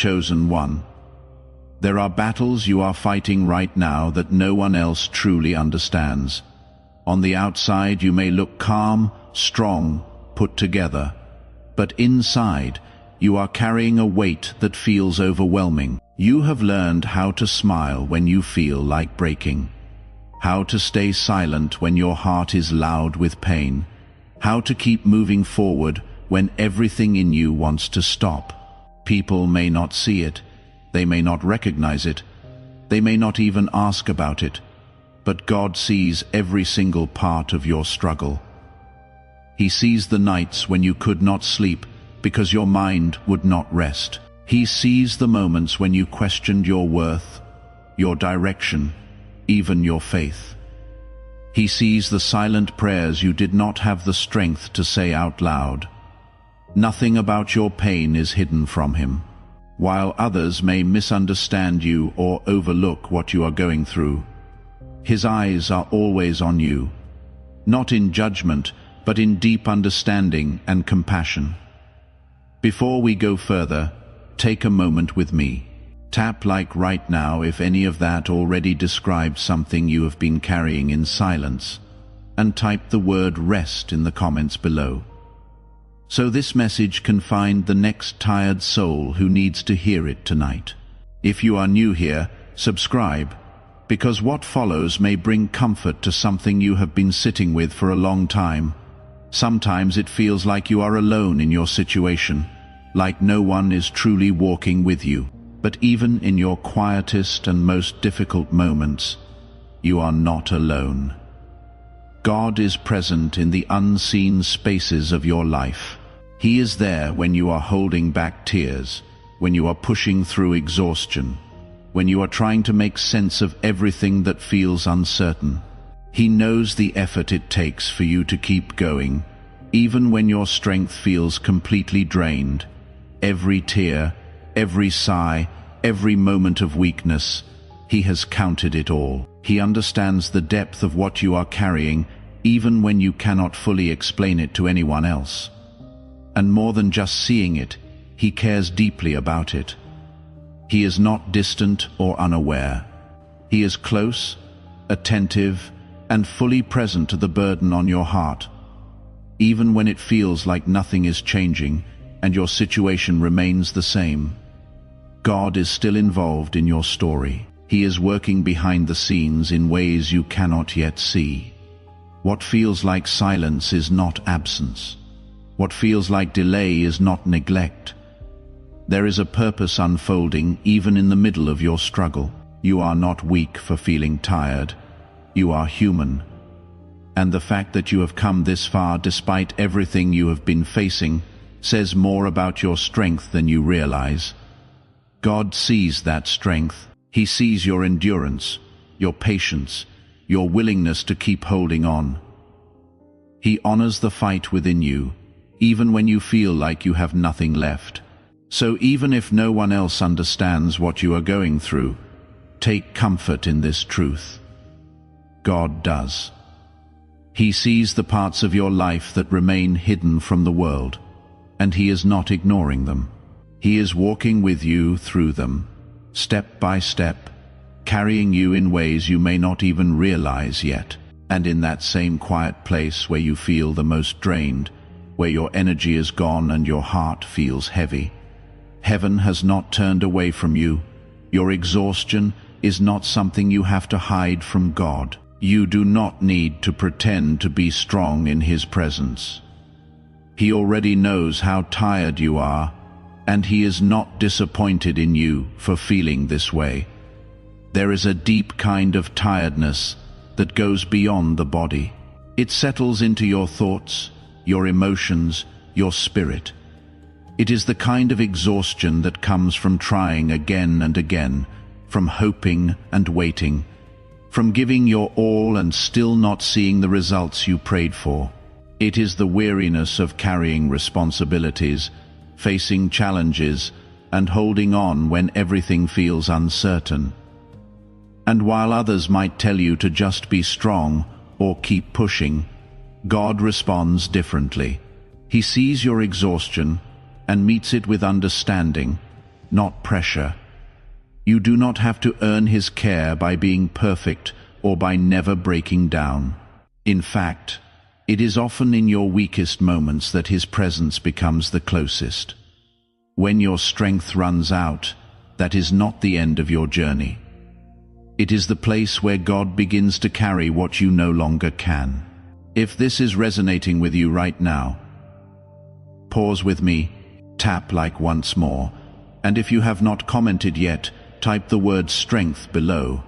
Chosen one. There are battles you are fighting right now that no one else truly understands. On the outside you may look calm, strong, put together. But inside, you are carrying a weight that feels overwhelming. You have learned how to smile when you feel like breaking. How to stay silent when your heart is loud with pain. How to keep moving forward when everything in you wants to stop. People may not see it, they may not recognize it, they may not even ask about it, but God sees every single part of your struggle. He sees the nights when you could not sleep because your mind would not rest. He sees the moments when you questioned your worth, your direction, even your faith. He sees the silent prayers you did not have the strength to say out loud. Nothing about your pain is hidden from him. While others may misunderstand you or overlook what you are going through, his eyes are always on you, not in judgment, but in deep understanding and compassion. Before we go further, take a moment with me. Tap like right now if any of that already describes something you have been carrying in silence, and type the word rest in the comments below, so this message can find the next tired soul who needs to hear it tonight. If you are new here, subscribe, because what follows may bring comfort to something you have been sitting with for a long time. Sometimes it feels like you are alone in your situation, like no one is truly walking with you. But even in your quietest and most difficult moments, you are not alone. God is present in the unseen spaces of your life. He is there when you are holding back tears, when you are pushing through exhaustion, when you are trying to make sense of everything that feels uncertain. He knows the effort it takes for you to keep going, even when your strength feels completely drained. Every tear, every sigh, every moment of weakness, he has counted it all. He understands the depth of what you are carrying, even when you cannot fully explain it to anyone else. And more than just seeing it, he cares deeply about it. He is not distant or unaware. He is close, attentive, and fully present to the burden on your heart. Even when it feels like nothing is changing and your situation remains the same, God is still involved in your story. He is working behind the scenes in ways you cannot yet see. What feels like silence is not absence. What feels like delay is not neglect. There is a purpose unfolding even in the middle of your struggle. You are not weak for feeling tired. You are human. And the fact that you have come this far despite everything you have been facing says more about your strength than you realize. God sees that strength. He sees your endurance, your patience, your willingness to keep holding on. He honors the fight within you, even when you feel like you have nothing left. So even if no one else understands what you are going through, take comfort in this truth. God does. He sees the parts of your life that remain hidden from the world, and He is not ignoring them. He is walking with you through them, step by step, carrying you in ways you may not even realize yet. And in that same quiet place where you feel the most drained, where your energy is gone and your heart feels heavy, heaven has not turned away from you. Your exhaustion is not something you have to hide from God. You do not need to pretend to be strong in His presence. He already knows how tired you are, and He is not disappointed in you for feeling this way. There is a deep kind of tiredness that goes beyond the body. It settles into your thoughts, your emotions, your spirit. It is the kind of exhaustion that comes from trying again and again, from hoping and waiting, from giving your all and still not seeing the results you prayed for. It is the weariness of carrying responsibilities, facing challenges, and holding on when everything feels uncertain. And while others might tell you to just be strong or keep pushing, God responds differently. He sees your exhaustion and meets it with understanding, not pressure. You do not have to earn His care by being perfect or by never breaking down. In fact, it is often in your weakest moments that His presence becomes the closest. When your strength runs out, that is not the end of your journey. It is the place where God begins to carry what you no longer can. If this is resonating with you right now, pause with me, tap like once more, and if you have not commented yet, type the word strength below,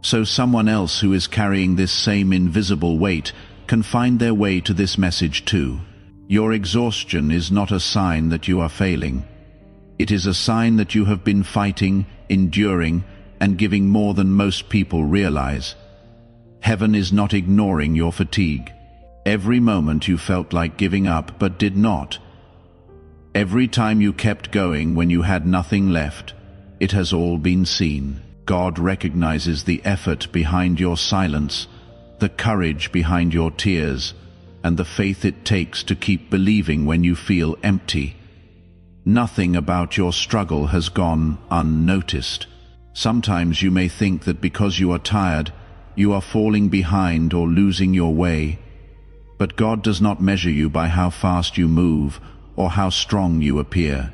so someone else who is carrying this same invisible weight can find their way to this message too. Your exhaustion is not a sign that you are failing. It is a sign that you have been fighting, enduring, and giving more than most people realize. Heaven is not ignoring your fatigue. Every moment you felt like giving up but did not. Every time you kept going when you had nothing left, it has all been seen. God recognizes the effort behind your silence, the courage behind your tears, and the faith it takes to keep believing when you feel empty. Nothing about your struggle has gone unnoticed. Sometimes you may think that because you are tired, you are falling behind or losing your way. But God does not measure you by how fast you move or how strong you appear.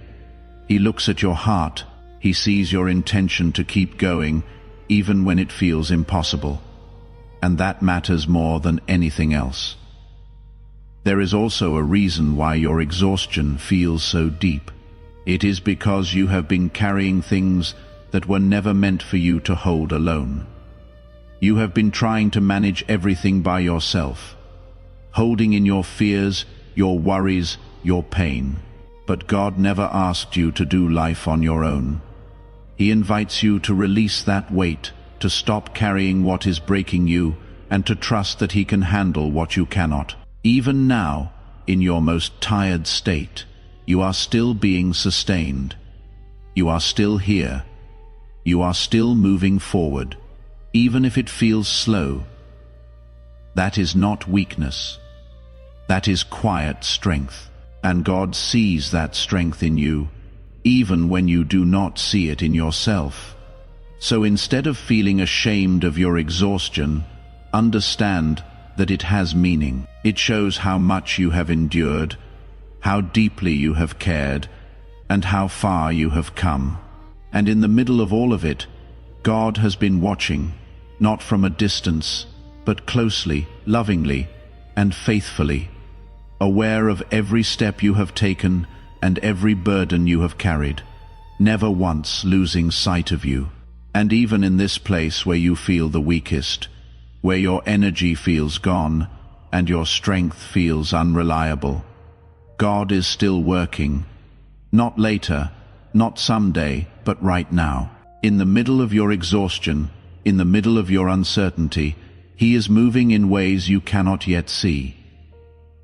He looks at your heart. He sees your intention to keep going, even when it feels impossible. And that matters more than anything else. There is also a reason why your exhaustion feels so deep. It is because you have been carrying things that were never meant for you to hold alone. You have been trying to manage everything by yourself, holding in your fears, your worries, your pain. But God never asked you to do life on your own. He invites you to release that weight, to stop carrying what is breaking you, and to trust that He can handle what you cannot. Even now, in your most tired state, you are still being sustained. You are still here. You are still moving forward, even if it feels slow. That is not weakness. That is quiet strength. And God sees that strength in you, even when you do not see it in yourself. So instead of feeling ashamed of your exhaustion, understand that it has meaning. It shows how much you have endured, how deeply you have cared, and how far you have come. And in the middle of all of it, God has been watching, not from a distance, but closely, lovingly, and faithfully, aware of every step you have taken and every burden you have carried, never once losing sight of you. And even in this place where you feel the weakest, where your energy feels gone and your strength feels unreliable, God is still working, not later, not someday, but right now. In the middle of your exhaustion, in the middle of your uncertainty, He is moving in ways you cannot yet see.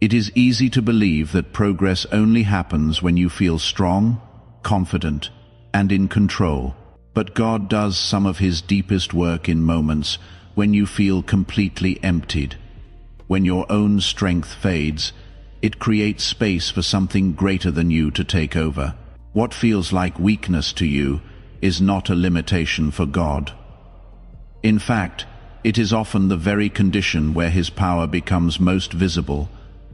It is easy to believe that progress only happens when you feel strong, confident, and in control. But God does some of His deepest work in moments when you feel completely emptied. When your own strength fades, it creates space for something greater than you to take over. What feels like weakness to you is not a limitation for God. In fact, it is often the very condition where His power becomes most visible,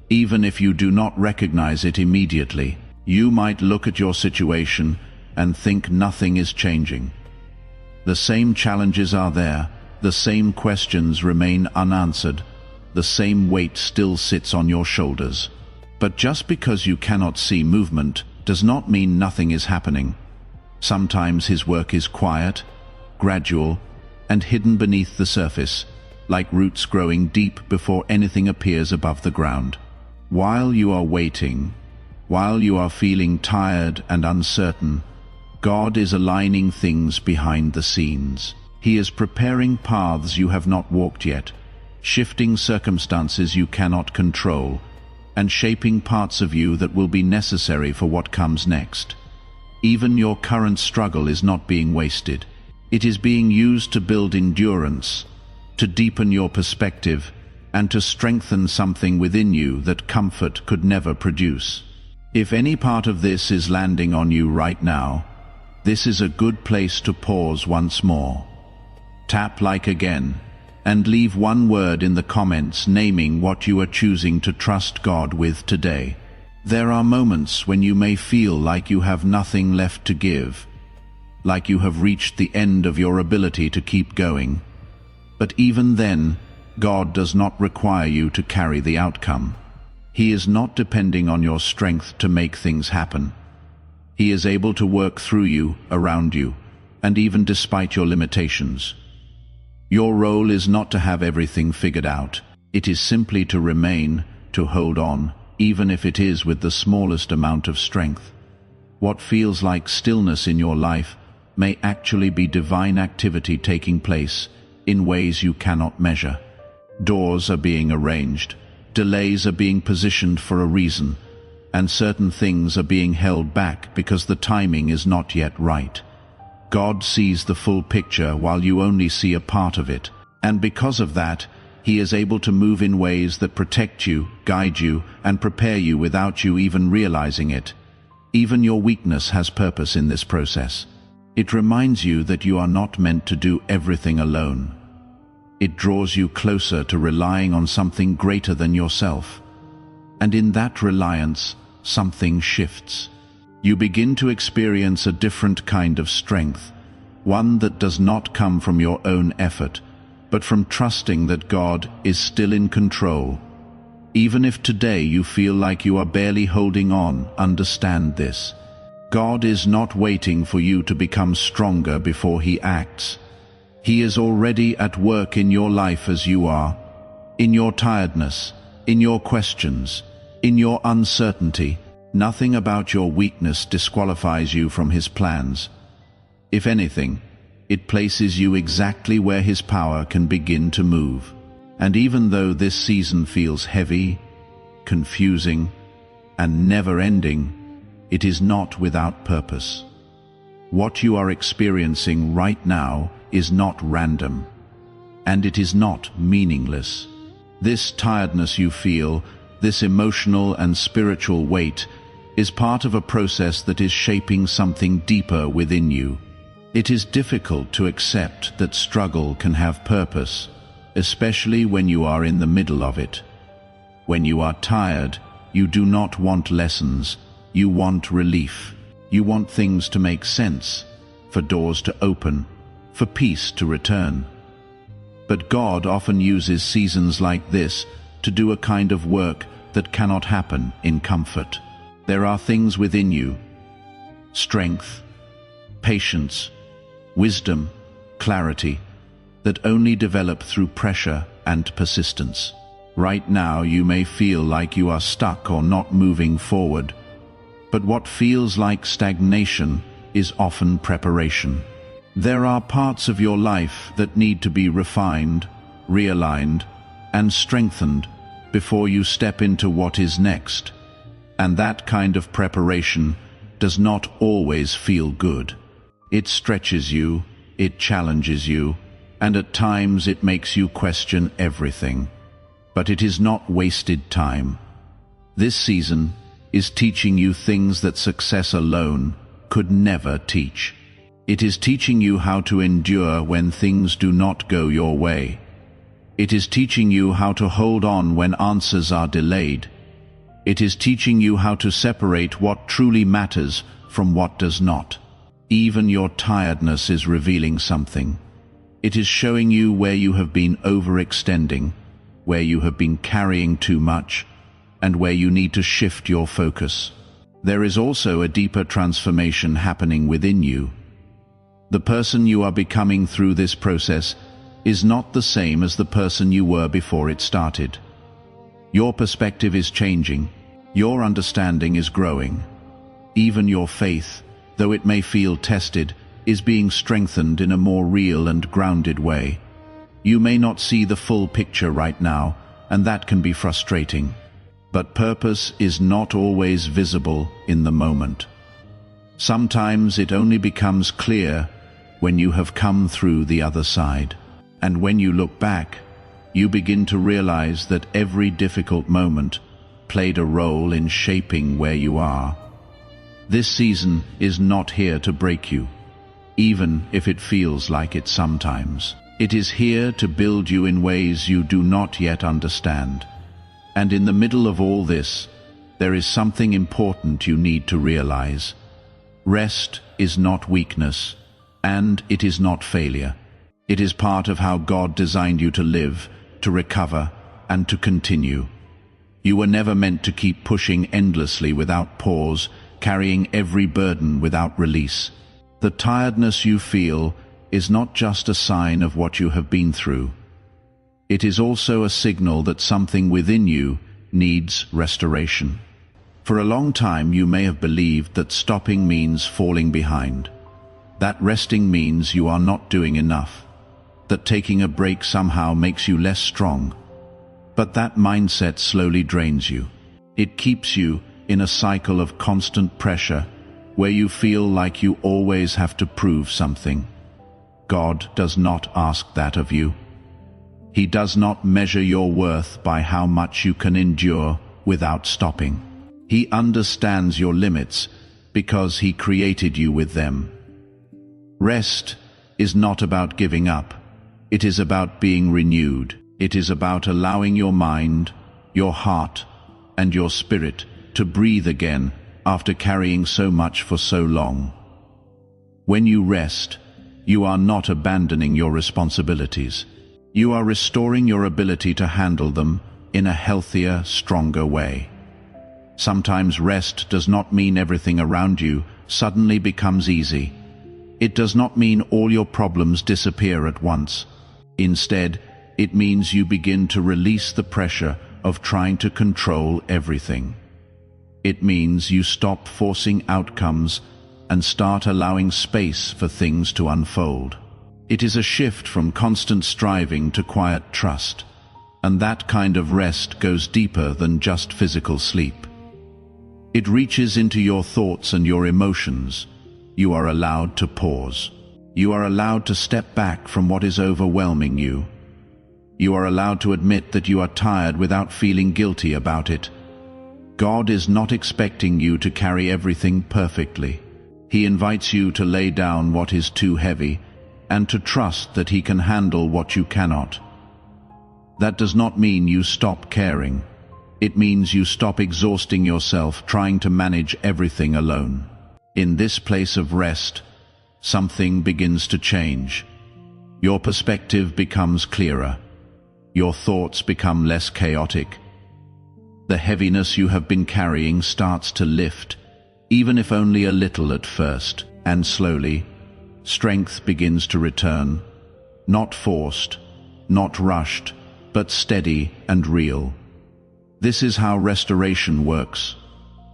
even if you do not recognize it immediately. You might look at your situation and think nothing is changing. The same challenges are there, the same questions remain unanswered, the same weight still sits on your shoulders. But just because you cannot see movement does not mean nothing is happening. Sometimes His work is quiet, gradual, and hidden beneath the surface, like roots growing deep before anything appears above the ground. While you are waiting, while you are feeling tired and uncertain, God is aligning things behind the scenes. He is preparing paths you have not walked yet, shifting circumstances you cannot control, and shaping parts of you that will be necessary for what comes next. Even your current struggle is not being wasted. It is being used to build endurance, to deepen your perspective, and to strengthen something within you that comfort could never produce. If any part of this is landing on you right now, This is a good place to pause once more. Tap like again, and leave one word in the comments naming what you are choosing to trust God with today. There are moments when you may feel like you have nothing left to give, like you have reached the end of your ability to keep going. But even then, God does not require you to carry the outcome. He is not depending on your strength to make things happen. He is able to work through you, around you, and even despite your limitations. Your role is not to have everything figured out. It is simply to remain, to hold on, even if it is with the smallest amount of strength. What feels like stillness in your life may actually be divine activity taking place in ways you cannot measure. Doors are being arranged, delays are being positioned for a reason, and certain things are being held back because the timing is not yet right. God sees the full picture while you only see a part of it, and because of that, He is able to move in ways that protect you, guide you, and prepare you without you even realizing it. Even your weakness has purpose in this process. It reminds you that you are not meant to do everything alone. It draws you closer to relying on something greater than yourself. And in that reliance, something shifts. You begin to experience a different kind of strength, one that does not come from your own effort, but from trusting that God is still in control. Even if today you feel like you are barely holding on, understand this. God is not waiting for you to become stronger before He acts. He is already at work in your life as you are, in your tiredness, in your questions, in your uncertainty. Nothing about your weakness disqualifies you from His plans. If anything, it places you exactly where His power can begin to move. And even though this season feels heavy, confusing, and never-ending, it is not without purpose. What you are experiencing right now is not random, and it is not meaningless. This tiredness you feel, this emotional and spiritual weight, is part of a process that is shaping something deeper within you. It is difficult to accept that struggle can have purpose, especially when you are in the middle of it. When you are tired, you do not want lessons, you want relief. You want things to make sense, for doors to open, for peace to return. But God often uses seasons like this to do a kind of work that cannot happen in comfort. There are things within you, strength, patience, wisdom, clarity, that only develop through pressure and persistence. Right now you may feel like you are stuck or not moving forward, but what feels like stagnation is often preparation. There are parts of your life that need to be refined, realigned, and strengthened before you step into what is next. And that kind of preparation does not always feel good. It stretches you, it challenges you, and at times it makes you question everything. But it is not wasted time. This season is teaching you things that success alone could never teach. It is teaching you how to endure when things do not go your way. It is teaching you how to hold on when answers are delayed. It is teaching you how to separate what truly matters from what does not. Even your tiredness is revealing something. It is showing you where you have been overextending, where you have been carrying too much, and where you need to shift your focus. There is also a deeper transformation happening within you. The person you are becoming through this process is not the same as the person you were before it started. Your perspective is changing. Your understanding is growing. Even your faith, though it may feel tested, is being strengthened in a more real and grounded way. You may not see the full picture right now, and that can be frustrating. But purpose is not always visible in the moment. Sometimes it only becomes clear when you have come through the other side. And when you look back, you begin to realize that every difficult moment played a role in shaping where you are. This season is not here to break you. even if it feels like it sometimes. It is here to build you in ways you do not yet understand. And in the middle of all this, there is something important you need to realize. Rest is not weakness, and it is not failure. It is part of how God designed you to live, to recover, and to continue. You were never meant to keep pushing endlessly without pause, carrying every burden without release. The tiredness you feel is not just a sign of what you have been through. It is also a signal that something within you needs restoration. For a long time you may have believed that stopping means falling behind, that resting means you are not doing enough, that taking a break somehow makes you less strong. But that mindset slowly drains you. It keeps you in a cycle of constant pressure where you feel like you always have to prove something. God does not ask that of you. He does not measure your worth by how much you can endure without stopping. He understands your limits because He created you with them. Rest is not about giving up. It is about being renewed. It is about allowing your mind, your heart, and your spirit to breathe again after carrying so much for so long. When you rest, you are not abandoning your responsibilities. You are restoring your ability to handle them in a healthier, stronger way. Sometimes rest does not mean everything around you suddenly becomes easy. It does not mean all your problems disappear at once. Instead, it means you begin to release the pressure of trying to control everything. It means you stop forcing outcomes and start allowing space for things to unfold. It is a shift from constant striving to quiet trust, and that kind of rest goes deeper than just physical sleep. It reaches into your thoughts and your emotions. You are allowed to pause. You are allowed to step back from what is overwhelming you. You are allowed to admit that you are tired without feeling guilty about it. God is not expecting you to carry everything perfectly. He invites you to lay down what is too heavy and to trust that He can handle what you cannot. That does not mean you stop caring. It means you stop exhausting yourself trying to manage everything alone. In this place of rest, something begins to change. Your perspective becomes clearer. Your thoughts become less chaotic. The heaviness you have been carrying starts to lift, even if only a little at first, and slowly, strength begins to return, not forced, not rushed, but steady and real. This is how restoration works.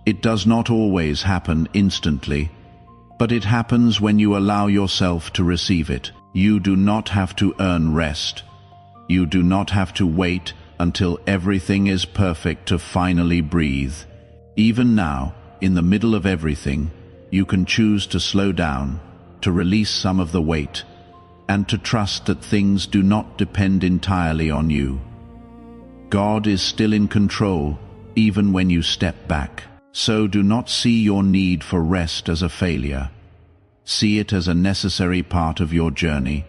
It does not always happen instantly, but it happens when you allow yourself to receive it. You do not have to earn rest. You do not have to wait until everything is perfect to finally breathe. Even now, in the middle of everything, you can choose to slow down, to release some of the weight, and to trust that things do not depend entirely on you. God is still in control, even when you step back. So do not see your need for rest as a failure. See it as a necessary part of your journey.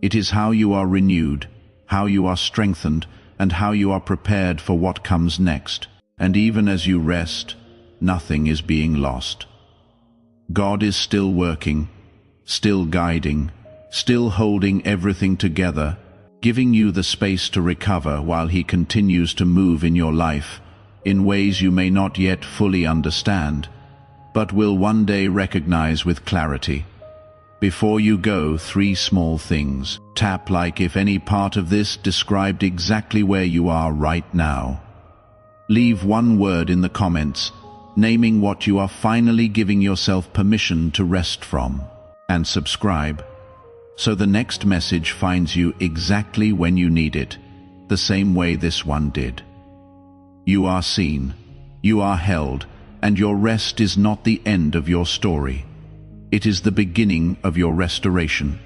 It is how you are renewed, how you are strengthened, and how you are prepared for what comes next. And even as you rest, nothing is being lost. God is still working, still guiding, still holding everything together, giving you the space to recover while He continues to move in your life in ways you may not yet fully understand, but will one day recognize with clarity. Before you go, 3 small things. Tap like if any part of this described exactly where you are right now. Leave 1 word in the comments, naming what you are finally giving yourself permission to rest from. And subscribe, so the next message finds you exactly when you need it, the same way this one did. You are seen, you are held, and your rest is not the end of your story. It is the beginning of your restoration.